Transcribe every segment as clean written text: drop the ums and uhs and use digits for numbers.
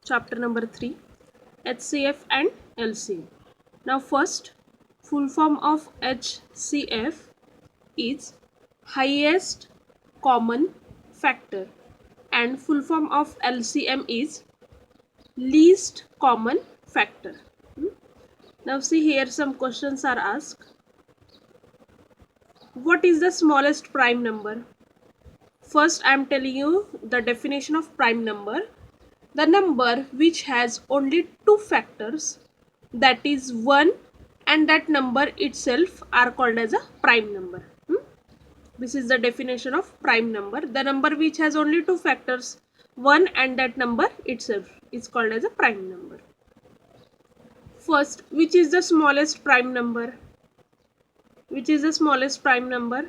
chapter number 3, HCF and LCM. Now first, full form of HCF is highest common factor and full form of LCM is least common factor. Now see here, some questions are asked. What is the smallest prime number? First I am telling you the definition of prime number. The number which has only two factors, that is 1 and that number itself, are called as a prime number. This is the definition of prime number. The number which has only two factors, 1 and that number itself, is called as a prime number. First, which is the smallest prime number? Which is the smallest prime number?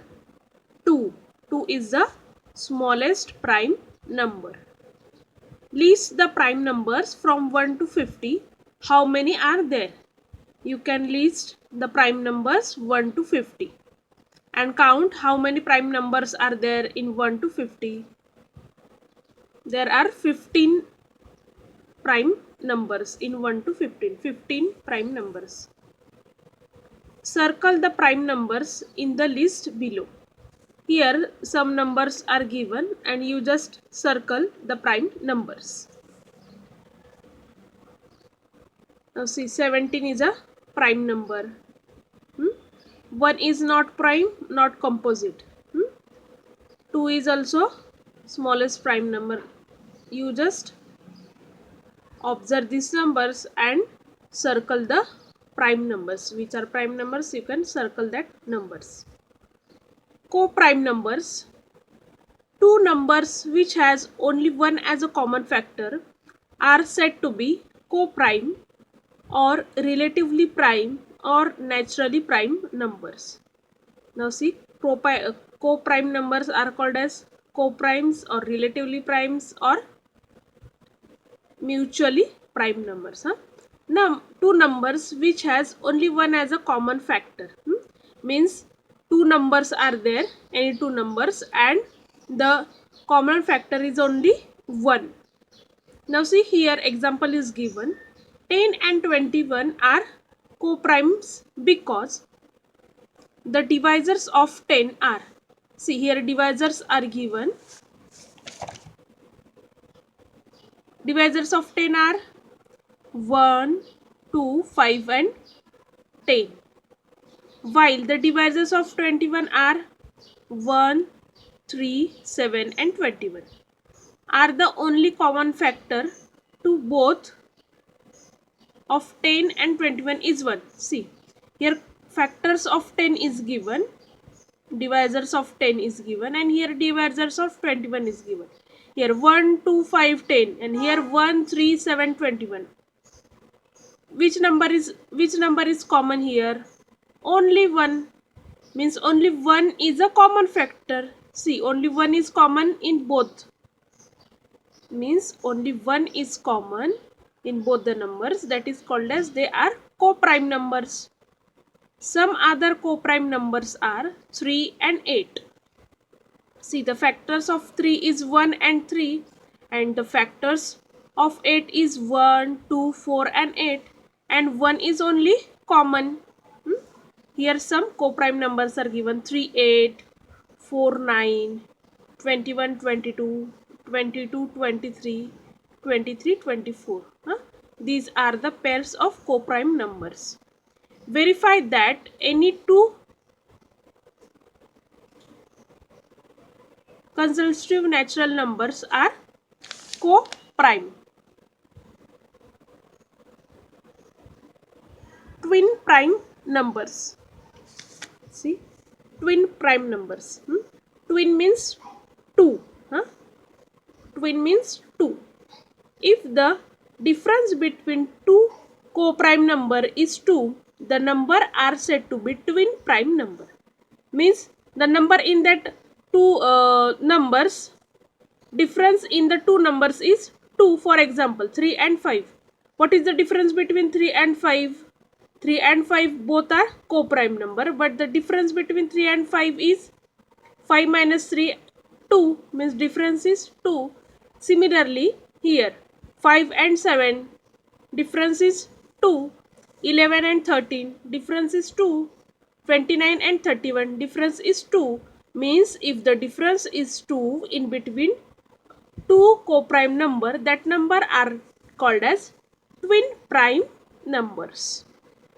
2. 2 is the smallest prime number. List the prime numbers from 1 to 50. How many are there? You can list the prime numbers 1 to 50 and count how many prime numbers are there in 1 to 50. There are 15 prime numbers in 1 to 15. 15 prime numbers. Circle the prime numbers in the list below. Here some numbers are given and you just circle the prime numbers. Now see, 17 is a prime number. 1 is not prime, not composite. 2 is also smallest prime number. You just observe these numbers and circle the prime numbers. Which are prime numbers, you can circle that numbers. Co-prime numbers. Two numbers which has only 1 as a common factor are said to be co-prime or relatively prime or naturally prime numbers. Now see, co-prime numbers are called as co-primes or relatively primes or mutually prime numbers. Now, two numbers which has only 1 as a common factor, means two numbers are there, any two numbers, and the common factor is only 1. Now see here, example is given. 10 and 21 are co-primes because the divisors of 10 are, see here divisors are given. Divisors of 10 are 1, 2, 5 and 10. While the divisors of 21 are 1, 3, 7 and 21. Are the only common factor to both of 10 and 21 is 1. See, here factors of 10 is given, divisors of 10 is given, and here divisors of 21 is given. Here 1, 2, 5, 10 and here 1, 3, 7, 21. Which number is common here? Only 1, means only 1 is a common factor. See, only 1 is common in both, means only 1 is common in both the numbers, that is called as they are co-prime numbers. Some other co-prime numbers are 3 and 8. See, the factors of 3 is 1 and 3 and the factors of 8 is 1, 2, 4 and 8 and 1 is only common. Here some co-prime numbers are given: 3, 8, 4, 9, 21, 22, 22, 23, 23, 24. These are the pairs of co-prime numbers. Verify that any two consecutive natural numbers are co-prime. Twin prime numbers. See, twin prime numbers. Twin means 2. Twin means 2. If the difference between two co-prime number is 2, the number are said to be twin prime number. Means the number in that two numbers, difference in the two numbers is 2. For example, 3 and 5. What is the difference between 3 and 5? 3 and 5 both are co-prime number, but the difference between 3 and 5 is 5 minus 3, 2, means difference is 2. Similarly, here 5 and 7, difference is 2. 11 and 13, difference is 2. 29 and 31, difference is 2. Means if the difference is 2 in between two co-prime number, that number are called as twin prime numbers.